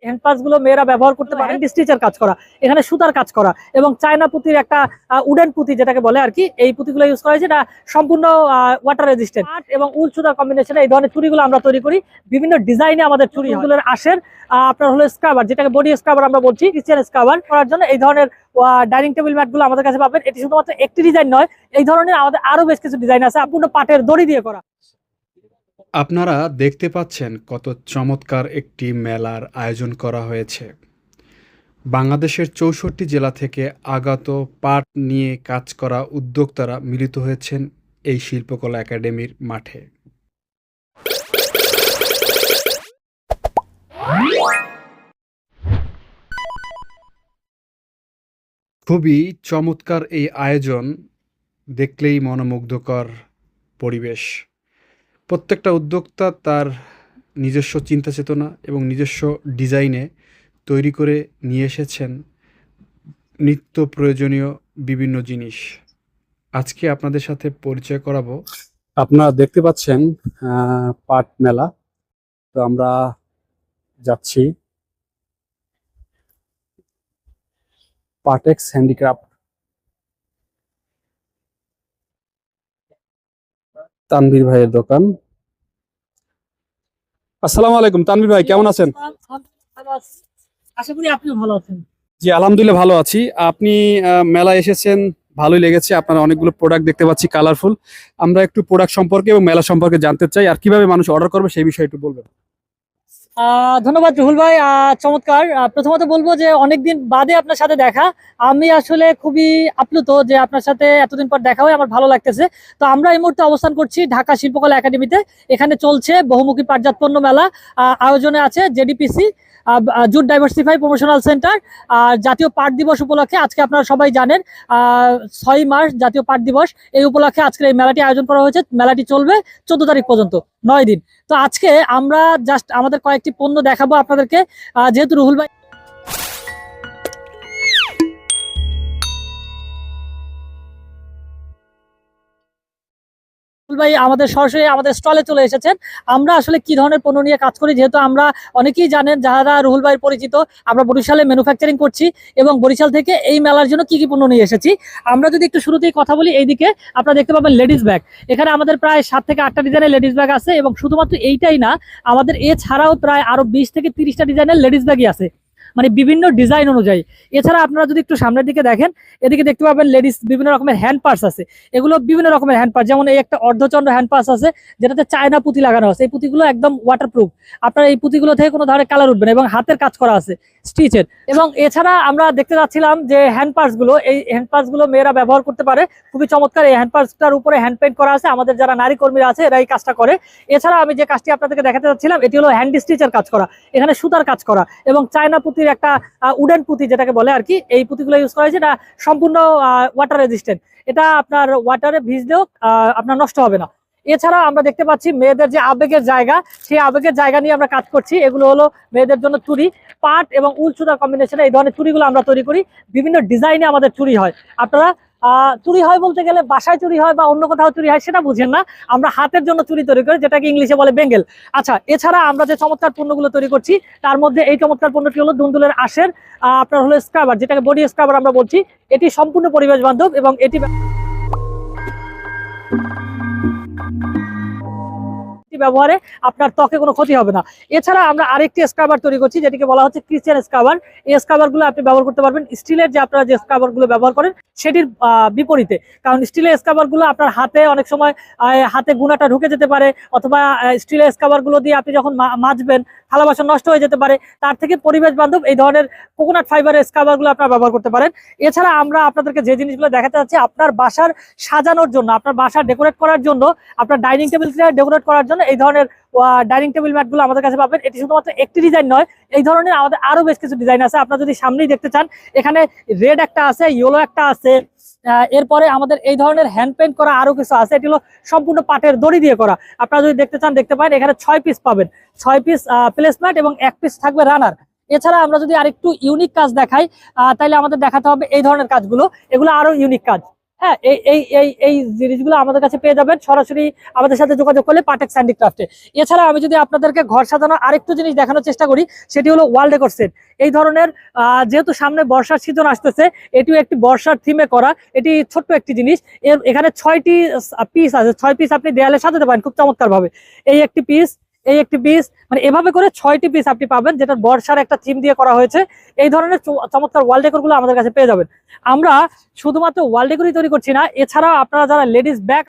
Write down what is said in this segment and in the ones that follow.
হ্যান্ডপাস গুলো মেয়েরা ব্যবহার করতে পারে। হ্যান্ড স্টিচের কাজ করা, এখানে সুতার কাজ করা এবং চায়না পুঁতির একটা উডেন পুঁতি যেটাকে বলে আর কি, এই পুঁতিগুলো ইউজ করা হয়েছে। এটা সম্পূর্ণ ওয়াটার রেজিস্ট্যান্ট। পাট এবং উল সুতার কম্বিনেশনে এই ধরনের চুড়িগুলো আমরা তৈরি করি। বিভিন্ন ডিজাইনে আমাদের চুড়িগুলোর আসের আপনার হলো স্ক্রাবার, যেটাকে বডি স্ক্রাবার আমরা বলছি, কিচেন স্ক্রাবার করার জন্য এই ধরনের ডাইনিং টেবিল ম্যাট গুলো আমাদের কাছে পাবেন। এটি শুধুমাত্র একটি ডিজাইন নয়, এই ধরনের আমাদের আরো বেশ কিছু ডিজাইন আছে সম্পূর্ণ পাটের দড়ি দিয়ে করা। আপনারা দেখতে পাচ্ছেন কত চমৎকার একটি মেলার আয়োজন করা হয়েছে। বাংলাদেশের ৬৪ জেলা থেকে আগত পাট নিয়ে কাজ করা উদ্যোক্তারা মিলিত হয়েছেন এই শিল্পকলা একাডেমির মাঠে। খুবই চমৎকার এই আয়োজন, দেখলেই মনোমুগ্ধকর পরিবেশ। প্রত্যেকটা উদ্যোক্তা তার নিজস্ব চিন্তা চেতনা এবং নিজস্ব ডিজাইনে তৈরি করে নিয়ে এসেছেন নিত্য প্রয়োজনীয় বিভিন্ন জিনিস। আজকে আপনাদের সাথে পরিচয় করাবো। আপনারা দেখতে পাচ্ছেন পাট মেলা। তো আমরা যাচ্ছি পাটেক্স হ্যান্ডিক্রাফট, তানভীর ভাইয়ের দোকান। আসসালামু আলাইকুম তানভীর ভাই, কেমন আছেন? আশা করি আপনিও ভালো আছেন। জি আলহামদুলিল্লাহ ভালো আছি। আপনি মেলায় এসেছেন, ভালোই লেগেছে। আপনার অনেকগুলো প্রোডাক্ট দেখতে পাচ্ছি কালারফুল। আমরা একটু প্রোডাক্ট সম্পর্কে এবং মেলা সম্পর্কে জানতে চাই, আর কিভাবে মানুষ অর্ডার করবে সেই বিষয়ে একটু বলবেন। ধন্যবাদ রুহুল ভাই, চমৎকার। প্রথমত বলবো যে অনেকদিন বাদে আপনার সাথে দেখা, আমি আসলে খুবই আপ্লুত যে আপনার সাথে এতদিন পর দেখা হয়, আমার ভালো লাগতেছে। তো আমরা এই মুহূর্তে অবস্থান করছি ঢাকা শিল্পকলা একাডেমিতে। এখানে চলছে বহুমুখী পাটজাত পণ্য মেলা। আয়োজনে আছে জেডিপিসি, জুট ডাইভার্সিফাই প্রমোশনাল সেন্টার। আর জাতীয় পাট দিবস উপলক্ষে আজকে আপনারা সবাই জানেন 6 মার্চ জাতীয় পাট দিবস, এই উপলক্ষে আজকে এই মেলাটি আয়োজন করা হয়েছে। মেলাটি চলবে 14 তারিখ পর্যন্ত, 9 দিন। তো আজকে আমরা জাস্ট আমাদের কয়েকটি পণ্য দেখাবো আপনাদেরকে, যেহেতু রুহুল ভাই আমাদের সরাসরি আমাদের স্টলে চলে এসেছেন। আমরা আসলে কি ধরনের পণ্য নিয়ে কাজ করি, যেহেতু আমরা অনেকেই জানেন যারা রুহুল ভাই পরিচিত, আমরা বরিশালে ম্যানুফ্যাকচারিং করছি এবং বরিশাল থেকে এই মেলার জন্য কি কি পণ্য নিয়ে এসেছি আমরা যদি একটু শুরুতেই কথা বলি। এইদিকে আপনারা দেখতে পাবেন লেডিস ব্যাগ। এখানে আমাদের প্রায় 7 থেকে 8টা ডিজাইনের লেডিস ব্যাগ আছে এবং শুধুমাত্র এইটাই না, আমাদের এছাড়াও প্রায় আরো 20 থেকে 30টা ডিজাইনের লেডিস ব্যাগই আছে, মানে বিভিন্ন ডিজাইন অনুযায়ী। এছাড়া আপনারা যদি একটু সামনের দিকে দেখেন, এদিকে দেখতে পাবেন লেডিস বিভিন্ন রকমের হ্যান্ড পার্স আছে। এগুলো বিভিন্ন রকমের হ্যান্ড পার্স, যেমন এই একটা অর্ধচন্দ্র হ্যান্ড পার্স আছে যেটাতে চায়না পুঁতি লাগানো আছে। এই পুঁতিগুলো একদম ওয়াটারপ্রুফ, আপনার এই পুঁতিগুলো থেকে কোনো ধরনের কালার উঠবে না এবং হাতের কাজ করা আছে স্টিচের। এবং এছাড়া আমরা দেখতে যাচ্ছিলাম যে হ্যান্ড পার্স গুলো, এই হ্যান্ড পার্স গুলো মেয়েরা ব্যবহার করতে পারে, খুবই চমৎকার। এই হ্যান্ড পার্সটার উপরে হ্যান্ড পেইন্ট করা আছে, আমাদের যারা নারী কর্মীরা আছে এরা এই কাজটা করে। এছাড়া আমি যে কাজটি আপনাদেরকে দেখাতে যাচ্ছিলাম এটি হলো হ্যান্ড স্টিচের কাজ করা, এখানে সুতার কাজ করা এবং চায়না পুঁতির একটা উডেন পুঁতি যেটাকে বলে আর কি, এই পুঁতিগুলো ইউজ করা হয়েছে। এটা সম্পূর্ণ ওয়াটার রেজিস্ট্যান্ট, এটা আপনার ওয়াটারে ভিজলেও আপনার নষ্ট হবে না। এছাড়া আমরা দেখতে পাচ্ছি মেয়েদের যে আবেগের জায়গা, সেই আবেগের জায়গা নিয়ে আমরা কাজ করছি। এগুলো হলো মেয়েদের জন্য চুড়ি, পাট এবং উল সুতার কম্বিনেশনে এই ধরনের চুড়িগুলো আমরা তৈরি করি। বিভিন্ন ডিজাইনে আমাদের চুড়ি হয়। আপনারা চুরি হয় বলতে গেলে বাসায় চুরি হয় বা অন্য কোথাও চুরি হয় সেটা বুঝেন না, আমরা হাতের জন্য চুরি তৈরি করি, যেটাকে ইংলিশে বলে বেঙ্গেল। আচ্ছা, এছাড়া আমরা যে চমৎকার পণ্যগুলো তৈরি করছি তার মধ্যে এই চমৎকার পণ্যটি হলো দুন্দুলের আশের আপনার হলো স্ক্রাবার, যেটাকে বডি স্ক্রাবার আমরা বলছি। এটি সম্পূর্ণ পরিবেশ বান্ধব এবং এটি ব্যবহারে আপনার ত্বকে কোনো ক্ষতি হবে না। এছাড়া আমরা আরেকটি স্ক্রাবার তৈরি করছি যেটিকে বলা হচ্ছে কিচেন স্ক্রাবার। এই স্ক্রাবার গুলো আপনি ব্যবহার করতে পারবেন স্টিলের, যে আপনারা যে স্ক্রাবার গুলো ব্যবহার করেন সেটির বিপরীতে। কারণ স্টিলের স্ক্রাবার গুলো আপনার হাতে অনেক সময় হাতে গুণাটা ঢুকে যেতে পারে, অথবা স্টিলের স্ক্রাবার গুলো দিয়ে আপনি যখন মাজবেন থালা বাসন নষ্ট হয়ে যেতে পারে। তার থেকে পরিবেশ বান্ধব এই ধরনের কোকোনাট ফাইবারের স্ক্রাবার গুলো আপনারা ব্যবহার করতে পারেন। এছাড়া আমরা আপনাদেরকে যে জিনিসগুলো দেখাতে যাচ্ছি আপনার বাসার সাজানোর জন্য, আপনার বাসা ডেকোরেট করার জন্য, আপনার ডাইনিং টেবিল ডেকোরেট করার জন্য এই ধরনের ডাইনিং টেবিল ম্যাট গুলো আমাদের কাছে পাবেন। এটি শুধুমাত্র একটি ডিজাইন নয়, এই ধরনের আমাদের আরো বেশ কিছু ডিজাইন আছে। আপনারা যদি সামনেই দেখতে চান, এখানে রেড একটা আছে, ইয়েলো একটা আছে, এরপরে আমাদের এই ধরনের হ্যান্ড পেইন্ট করা আরো কিছু আছে। এটি হলো সম্পূর্ণ পাটের দড়ি দিয়ে করা। আপনারা যদি দেখতে চান দেখতে পারেন, এখানে 6 পিস পাবেন, 6 পিস প্লেসম্যাট এবং 1 পিস থাকবে রানার। এছাড়া আমরা যদি আরেকটু ইউনিক কাজ দেখাই তাহলে আমাদের দেখাতে হবে এই ধরনের কাজগুলো, এগুলো আরো ইউনিক কাজ। হ্যাঁ, এই এই এই এই জিনিসগুলো আমাদের কাছে পেয়ে যাবেন সরাসরি আমাদের সাথে যোগাযোগ করলে পাটেক্স হ্যান্ডিক্রাফটে। এছাড়া আমি যদি আপনাদেরকে ঘর সাজানোর আরেকটু জিনিস দেখানোর চেষ্টা করি, সেটি হলো ওয়াল ডেকোর সেট। এই ধরনের যেহেতু সামনে বর্ষার সিজন আসতেছে, এটিও একটি বর্ষার থিমে করা, এটি ছোট্ট একটি জিনিস। এখানে 6টি পিস আছে, 6 পিস আপনি দেয়ালে সাজাতে পারেন খুব চমৎকার ভাবে। এই একটি পিস, এই একটি পিস, মানে এভাবে করে 6টি পিস আপনি পাবেন, যেটা বর্ষার একটা থিম দিয়ে করা হয়েছে। এই ধরনের চমৎকার ওয়াল ডেকোর গুলো আমাদের কাছে পেয়ে যাবেন। আমরা শুধুমাত্র ওয়াল ডেকোরই তৈরি করছি না, এছাড়াও আপনারা যারা লেডিস ব্যাগ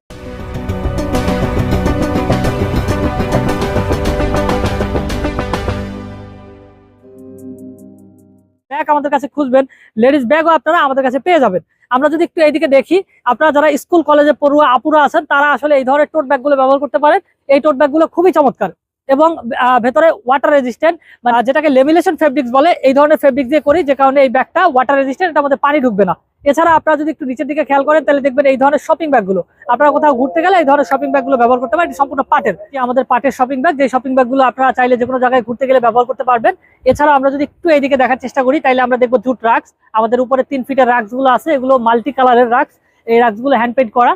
আমাদের কাছে খুঁজবেন, লেডিস ব্যাগও আপনারা আমাদের কাছে পেয়ে যাবেন। আমরা যদি একটু এইদিকে দেখি, আপনারা যারা স্কুল কলেজে পড়ুয়া আপুরা আছেন তারা আসলে এই ধরনের টোট ব্যাগ গুলো ব্যবহার করতে পারেন। এই টোট ব্যাগ গুলো খুবই চমৎকার এবং ভেতরে ওয়াটার রেজিস্ট্যান্ট, যেটাকে লেমিনেশন ফেব্রিক্স বলে, এই ধরনের ফেব্রিক দিয়ে করি, যে কারণে এই ব্যাগটা ওয়াটার রেজিস্ট্যান্ট, এটার মধ্যে পানি ঢুকবে না। এছাড়া আপনারা যদি একটু নিচের দিকে খেয়াল করেন তাহলে দেখবেন এই ধরনের শপিং ব্যাগ গুলো, আপনারা কোথাও ঘুরতে গেলে এই ধরনের শপিং ব্যাগ গুলো ব্যবহার করতে পারেন। সম্পূর্ণ পাটের, আমাদের পাটের শপিং ব্যাগ, যে শপিং ব্যাগ গুলো আপনারা চাইলে যে কোনো জায়গায় ঘুরতে গেলে ব্যবহার করতে পারবেন। এছাড়া আমরা যদি একটু এইদিকে দেখার চেষ্টা করি তাহলে আমরা দেখবো জুট রাক্স। আমাদের উপরে 3 ফিটের রাক্স গুলো আছে, এগুলো মাল্টি কালারের রাক্স। এই রাক্স গুলো হ্যান্ড পেইন্ট করা।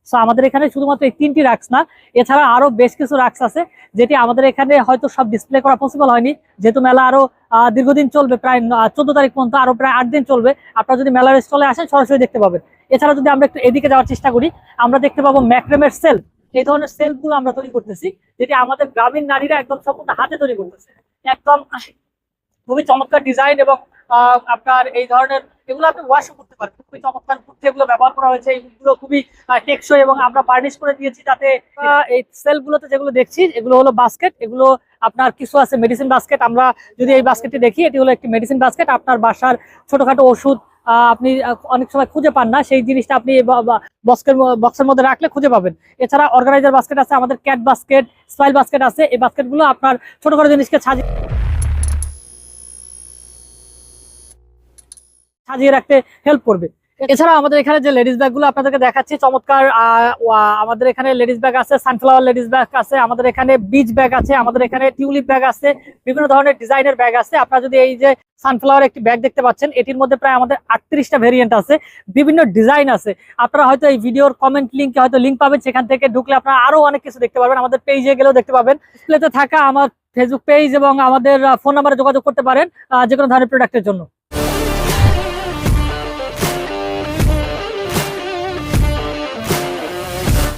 সো আমাদের এখানে শুধুমাত্র এই 3টি রাক্স না, এছাড়া আরো বেশ কিছু রাক্স আছে, যেটি আমাদের এখানে হয়তো সব ডিসপ্লে করা পসিবল হয়নি, যেহেতু মেলা আরো দীর্ঘদিন চলবে, প্রায় 14 তারিখ পর্যন্ত, আরো প্রায় 8 দিন চলবে। আপনারা যদি মেলার স্টলে আসেন সরাসরি দেখতে পাবেন। এছাড়া যদি আমরা একটু এদিকে যাওয়ার চেষ্টা করি, আমরা দেখতে পাবো ম্যাক্রেমের সেল। এই ধরনের সেল গুলো আমরা তৈরি করতেছি, যেটি আমাদের গ্রামীণ নারীরা একদম সম্পূর্ণ হাতে তৈরি করতেছে। একদম খুবই চমৎকার ডিজাইন এবং আপনার এই ধরনের এগুলো আপনি ওয়াশও করতে পারেন। খুবই চমৎকার বুদ্ধি এগুলো ব্যবহার করা হয়েছে, এগুলো খুবই টেকসই এবং আমরা বার্নিশ করে দিয়েছি। তাতে এই সেলগুলোতে যেগুলো দেখছি এগুলো হলো বাস্কেট, এগুলো আপনার কিছু আছে মেডিসিন বাস্কেট। আমরা যদি এই বাস্কেটটি দেখি, এটি হলো একটি মেডিসিন বাস্কেট। আপনার বাসার ছোটখাটো ওষুধ আপনি অনেক সময় খুঁজে পান না, সেই জিনিসটা আপনি বক্সের মধ্যে রাখলে খুঁজে পাবেন। এছাড়া অর্গানাইজার বাস্কেট আছে, আমাদের ক্যাট বাস্কেট, স্পাইল বাস্কেট আছে। এই বাস্কেটগুলো আপনার ছোটখাটো জিনিসকে সাজিয়ে রাখতে হেল্প করবে। এছাড়া আমাদের এখানে যে লেডিস ব্যাগ গুলো আপনাদেরকে দেখাচ্ছি, চমৎকার আমাদের এখানে লেডিস ব্যাগ আছে, সানফ্লাওয়ার লেডিস ব্যাগ আছে, আমাদের এখানে বিচ ব্যাগ আছে, আমাদের এখানে টিউলিপ ব্যাগ আছে, বিভিন্ন ধরনের ডিজাইনের ব্যাগ আছে। আপনারা যদি এই যে সানফ্লাওয়ার একটি ব্যাগ দেখতে পাচ্ছেন, এটির মধ্যে প্রায় আমাদের 38টা ভেরিয়েন্ট আছে, বিভিন্ন ডিজাইন আছে। আপনারা হয়তো এই ভিডিওর কমেন্ট লিঙ্কে হয়তো লিঙ্ক পাবেন, সেখান থেকে ঢুকলে আপনারা আরো অনেক কিছু দেখতে পারবেন। আমাদের পেজে গেলেও দেখতে পাবেন। ডিসপ্লেতে থাকা আমার ফেসবুক পেজ এবং আমাদের ফোন নাম্বারে যোগাযোগ করতে পারেন যে কোনো ধরনের প্রোডাক্টের জন্য।